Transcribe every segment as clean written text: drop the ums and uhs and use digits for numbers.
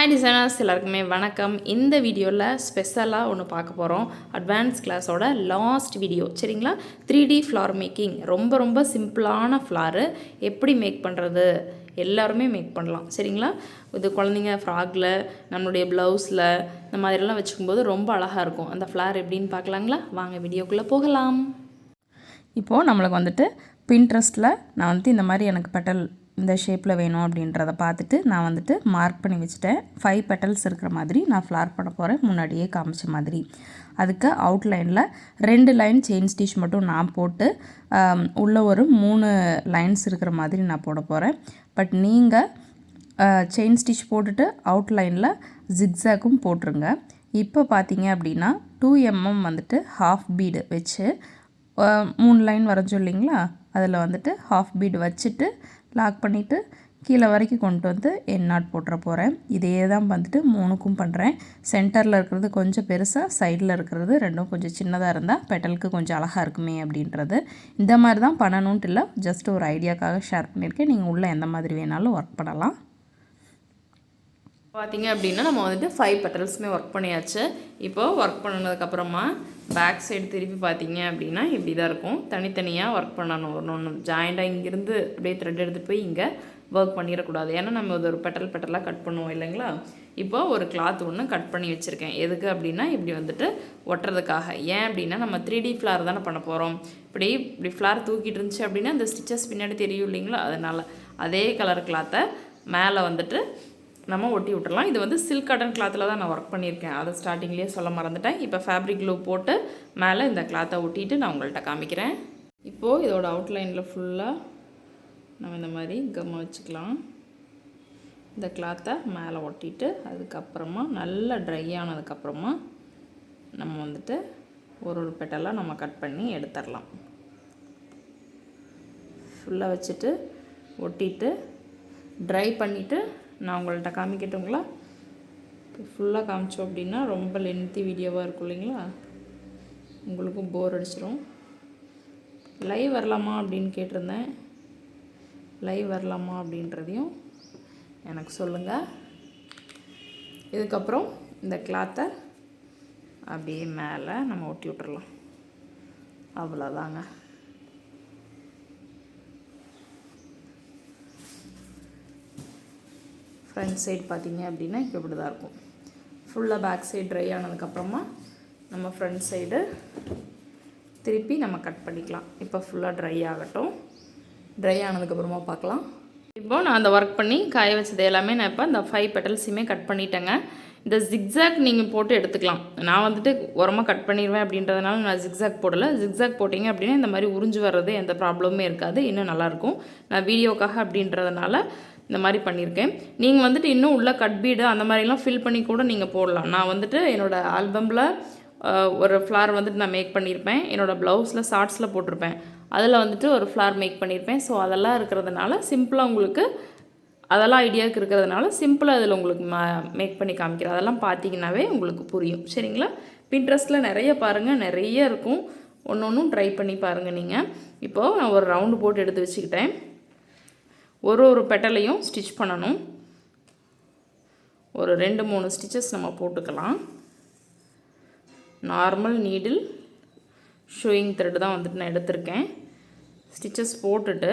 Hi designers எல்லாருக்குமே வணக்கம். இந்த வீடியோவில் ஸ்பெஷலாக ஒன்று பார்க்க போகிறோம். அட்வான்ஸ் கிளாஸோட லாஸ்ட் வீடியோ சரிங்களா. 3D ஃப்ளார் மேக்கிங் ரொம்ப சிம்பிளான ஃப்ளாரு எப்படி மேக் பண்ணுறது, எல்லாருமே மேக் பண்ணலாம் சரிங்களா. இது குழந்தைங்க ஃப்ராகில், நம்மளுடைய ப்ளவுஸில் இந்த மாதிரிலாம் வச்சுக்கும்போது ரொம்ப அழகாக இருக்கும். அந்த ஃப்ளார் எப்படின்னு பார்க்கலாங்களா. வாங்க வீடியோக்குள்ளே போகலாம். இப்போது நம்மளுக்கு வந்துட்டு பின்ட்ரெஸ்ட்டில் நான் வந்துட்டு இந்த மாதிரி எனக்கு பெட்டல் இந்த ஷேப்பில் வேணும் அப்படின்றத பார்த்துட்டு நான் வந்துட்டு மார்க் பண்ணி வச்சுட்டேன். 5 பெட்டல்ஸ் இருக்கிற மாதிரி நான் ஃப்ளார் பண்ண போகிறேன், முன்னாடியே காமிச்ச மாதிரி. அதுக்கு அவுட்லைனில் 2 லைன் செயின் ஸ்டிச் மட்டும் நான் போட்டு உள்ள ஒரு 3 லைன்ஸ் இருக்கிற மாதிரி நான் போட போகிறேன். பட் நீங்கள் செயின் ஸ்டிச் போட்டுட்டு அவுட்லைனில் ஜிக்ஸாக்கும் போட்டுருங்க. இப்போ பார்த்தீங்க அப்படின்னா 2 mm வந்துட்டு ஹாஃப் பீடு வச்சு 3 லைன் வரைஞ்சோம் இல்லைங்களா, அதில் வந்துட்டு ஹாஃப் பீடு வச்சுட்டு லாக் பண்ணிவிட்டு கீழே வரைக்கும் கொண்டு வந்து என் நாட் போட்டுற போகிறேன். இதே தான் வந்துட்டு 3க்கும் பண்ணுறேன். சென்டரில் இருக்கிறது கொஞ்சம் பெருசாக, சைடில் இருக்கிறது ரெண்டும் கொஞ்சம் சின்னதாக இருந்தால் பெட்டலுக்கு கொஞ்சம் அழகாக இருக்குமே அப்படின்றது. இந்த மாதிரி தான் பண்ணணுன்ட்டு இல்லை, ஜஸ்ட் ஒரு ஐடியாக்காக ஷேர் பண்ணியிருக்கேன். நீங்கள் உள்ளே எந்த மாதிரி வேணாலும் ஒர்க் பண்ணலாம். பார்த்திங்க அப்படின்னா நம்ம வந்துட்டு 5 பெட்டல்ஸுமே ஒர்க் பண்ணியாச்சு. இப்போது ஒர்க் பண்ணதுக்கப்புறமா பேக் சைடு திருப்பி பார்த்தீங்க அப்படின்னா இப்படி தான் இருக்கும். தனித்தனியாக ஒர்க் பண்ணணும். ஒன்று ஜாயிண்டாக இங்கேருந்து அப்படியே த்ரெட் எடுத்துகிட்டு போய் இங்கே ஒர்க் பண்ணிடக்கூடாது. ஏன்னா நம்ம இது ஒரு பெட்டலாக கட் பண்ணுவோம் இல்லைங்களா. இப்போ ஒரு கிளாத் ஒன்று கட் பண்ணி வச்சுருக்கேன். எதுக்கு அப்படின்னா இப்படி வந்துட்டு ஒட்டுறதுக்காக. ஏன் அப்படின்னா நம்ம 3D ஃப்ளார் தானே பண்ண போகிறோம். இப்படி ஃப்ளார் தூக்கிட்டு இருந்துச்சு அப்படின்னா இந்த ஸ்டிச்சஸ் பின்னாடி தெரியும் இல்லைங்களா. அதனால் அதே கலர் கிளாத்தை மேலே வந்துட்டு நம்ம ஒட்டி விட்டுறலாம். இது வந்து சில்க் காட்டன் கிளாத்தில் தான் நான் ஒர்க் பண்ணியிருக்கேன், அதை ஸ்டார்டிங்லேயே சொல்ல மறந்துட்டேன். இப்போ ஃபேப்ரிக் க்ளூ போட்டு மேலே இந்த கிளாத்தை ஒட்டிட்டு நான் உங்கள்கிட்ட காமிக்கிறேன். இப்போது இதோட அவுட்லைனில் ஃபுல்லாக நம்ம இந்த மாதிரி கம்மை வச்சுக்கலாம். இந்த கிளாத்தை மேலே ஒட்டிட்டு அதுக்கப்புறமா நல்லா ட்ரை ஆனதுக்கப்புறமா நம்ம வந்துட்டு ஒரு பெட்டலாக நம்ம கட் பண்ணி எடுத்துடலாம். ஃபுல்லாக வச்சுட்டு ஒட்டிட்டு ட்ரை பண்ணிவிட்டு நான் உங்கள்கிட்ட காமிக்கட்டுங்களா. இப்போ ஃபுல்லாக காமிச்சோம் அப்படின்னா ரொம்ப லென்த்தி வீடியோவாக இருக்கும் இல்லைங்களா, உங்களுக்கும் போர் அடிச்சிடும். லைவ் வரலாமா அப்படின்னு கேட்டிருந்தேன். லைவ் வரலாமா அப்படின்றதையும் எனக்கு சொல்லுங்கள். இதுக்கப்புறம் இந்த கிளாத்தை அப்படியே மேலே நம்ம ஒட்டி விட்டுறலாம். அவ்வளோதாங்க. ஃப்ரண்ட் சைடு பார்த்தீங்க அப்படின்னா இப்போ இப்படி தான் இருக்கும். ஃபுல்லாக பேக் சைடு ட்ரை ஆனதுக்கப்புறமா நம்ம ஃப்ரண்ட் சைடு திருப்பி நம்ம கட் பண்ணிக்கலாம். இப்போ ஃபுல்லாக ட்ரை ஆகட்டும். ட்ரை ஆனதுக்கப்புறமா பார்க்கலாம். இப்போது நான் அந்த ஒர்க் பண்ணி காய வச்சது எல்லாமே நான் இப்போ இந்த 5 பெட்டல்ஸையுமே கட் பண்ணிட்டேங்க. இந்த ஜிக்ஸாக் நீங்கள் போட்டு எடுத்துக்கலாம். நான் வந்துட்டு உரமாக கட் பண்ணிடுவேன் அப்படின்றதுனால நான் ஜிக்ஸாக் போடலை. ஜிக்ஸாக் போட்டிங்க அப்படின்னா இந்த மாதிரி உறிஞ்சு வர்றது எந்த ப்ராப்ளமுமே இருக்காது, இன்னும் நல்லாயிருக்கும். நான் வீடியோக்காக அப்படின்றதுனால இந்த மாதிரி பண்ணியிருக்கேன். நீங்கள் வந்துட்டு இன்னும் உள்ள கட் பீடு அந்த மாதிரிலாம் ஃபில் பண்ணி கூட நீங்கள் போடலாம். நான் வந்துட்டு என்னோடய ஆல்பமில் ஒரு ஃப்ளார் வந்துட்டு நான் மேக் பண்ணியிருப்பேன். என்னோடய ப்ளவுஸில் ஷார்ட்ஸில் போட்டிருப்பேன், அதில் வந்துட்டு ஒரு ஃப்ளார் மேக் பண்ணியிருப்பேன். ஸோ அதெல்லாம் இருக்கிறதுனால சிம்பிளாக உங்களுக்கு அதெல்லாம் ஐடியாவுக்கு இருக்கிறதுனால சிம்பிளாக அதில் உங்களுக்கு மேக் பண்ணி காமிக்கிறேன். அதெல்லாம் பார்த்தீங்கன்னாவே உங்களுக்கு புரியும் சரிங்களா. பின்ட்ரெஸ்ட்டில் நிறைய பாருங்கள், நிறைய இருக்கும். ஒன்றும் ட்ரை பண்ணி பாருங்கள் நீங்கள். இப்போது நான் ஒரு ரவுண்டு போட்டு எடுத்து வச்சுக்கிட்டேன். ஒரு பெட்டலையும் ஸ்டிச் பண்ணணும். ஒரு 2-3 ஸ்டிச்சஸ் நம்ம போட்டுக்கலாம். நார்மல் நீடில் ஷோயிங் த்ரெட் தான் வந்துட்டு நான் எடுத்திருக்கேன். ஸ்டிச்சஸ் போட்டுட்டு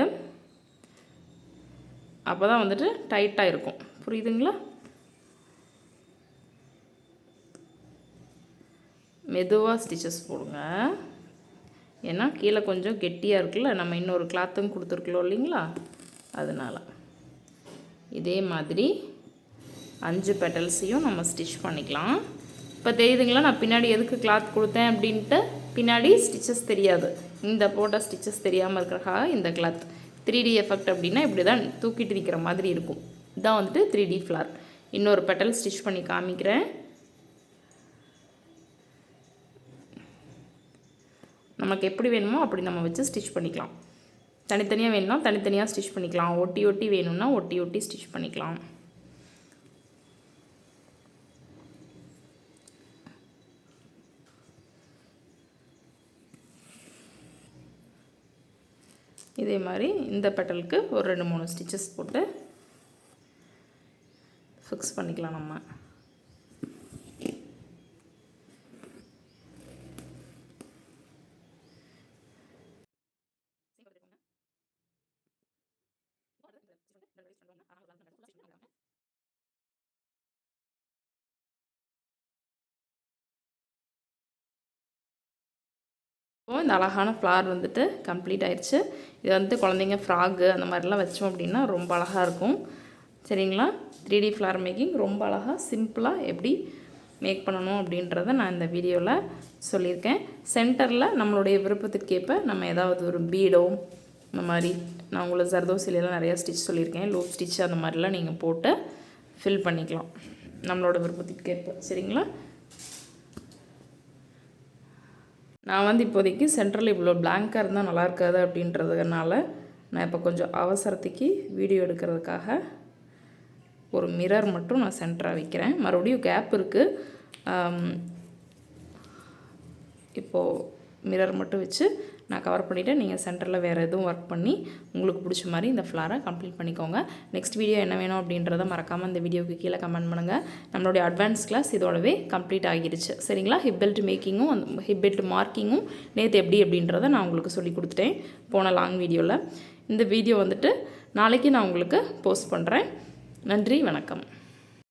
அப்போ தான் வந்துட்டு டைட்டாக இருக்கும், புரியுதுங்களா. மெதுவாக ஸ்டிச்சஸ் போடுங்க, ஏன்னா கீழே கொஞ்சம் கெட்டியாக இருக்குல்ல, நம்ம இன்னொரு கிளாத்தும் கொடுத்துருக்கோம் இல்லைங்களா, அதனால். இதே மாதிரி 5 பெட்டல்ஸையும் நம்ம ஸ்டிச் பண்ணிக்கலாம். இப்போ தெரியுதுங்களா நான் பின்னாடி எதுக்கு கிளாத் கொடுத்தேன் அப்படின்ட்டு. பின்னாடி ஸ்டிச்சஸ் தெரியாது, இந்த போட்ட ஸ்டிச்சஸ் தெரியாமல் இருக்கிறக்காக இந்த கிளாத். 3D எஃபெக்ட் அப்படின்னா இப்படி தான் தூக்கிட்டு நிற்கிற மாதிரி இருக்கும். இதான் வந்துட்டு 3D ஃப்ளார். இன்னொரு பெட்டல் ஸ்டிச் பண்ணி காமிக்கிறேன். நமக்கு எப்படி வேணுமோ அப்படி நம்ம வச்சு ஸ்டிச் பண்ணிக்கலாம். தனித்தனியாக வேணும்னா தனித்தனியாக ஸ்டிச் பண்ணிக்கலாம், ஒட்டி வேணும்னா ஒட்டி ஸ்டிச் பண்ணிக்கலாம். இதே மாதிரி இந்த பெட்டலுக்கு ஒரு 2-3 ஸ்டிச்சஸ் போட்டு ஃபிக்ஸ் பண்ணிக்கலாம் நம்ம. இந்த அழகான ஃப்ளார் வந்துட்டு கம்ப்ளீட் ஆயிடுச்சு. இது வந்து குழந்தைங்க ஃப்ராகு அந்த மாதிரிலாம் வச்சோம் அப்படின்னா ரொம்ப அழகாக இருக்கும். சரிங்களா? 3D ஃப்ளார் மேக்கிங் ரொம்ப அழகாக சிம்பிளாக எப்படி மேக் பண்ணணும் அப்படின்றத நான் இந்த வீடியோவில் சொல்லியிருக்கேன். சென்டரில் நம்மளுடைய விருப்பத்துக்கேற்ப நம்ம ஏதாவது ஒரு பீடோ இந்த மாதிரி, நான் உங்களுக்கு ஜர்தோசிலாம் நிறையா ஸ்டிச் சொல்லியிருக்கேன், லூப் ஸ்டிச் அந்த மாதிரிலாம் நீங்கள் போட்டு ஃபில் பண்ணிக்கலாம் நம்மளோட விருப்பத்துக்கேற்ப. சரிங்களா? நான் வந்து இப்போதைக்கு சென்டரில் இவ்வளோ பிளாங்காக இருந்தால் நல்லா இருக்காது அப்படின்றதுனால நான் இப்போ கொஞ்சம் அவசரத்துக்கு வீடியோ எடுக்கிறதுக்காக ஒரு மிரர் மட்டும் நான் சென்டராக வைக்கிறேன். மறுபடியும் கேப் இருக்குது. இப்போது மிரர் மட்டும் வச்சு நான் கவர் பண்ணிவிட்டு நீங்கள் சென்டரில் வேறு எதுவும் ஒர்க் பண்ணி உங்களுக்கு பிடிச்ச மாதிரி இந்த ஃப்ளாரை கம்ப்ளீட் பண்ணிக்கோங்க. நெக்ஸ்ட் வீடியோ என்ன வேணும் அப்படின்றத மறக்காமல் இந்த வீடியோக்கு கீழே கமெண்ட் பண்ணுங்கள். நம்மளுடைய அட்வான்ஸ் கிளாஸ் இதோடவே கம்ப்ளீட் ஆகிடுச்சு. சரிங்களா? ஹிப் பெல்ட் மேக்கிங்கும் ஹிப் பெல்ட் மார்க்கிங்கும் நேற்று எப்படி அப்படின்றத நான் உங்களுக்கு சொல்லி கொடுத்துட்டேன் போன லாங் வீடியோவில். இந்த வீடியோ வந்துட்டு நாளைக்கு நான் உங்களுக்கு போஸ்ட் பண்ணுறேன். நன்றி, வணக்கம்.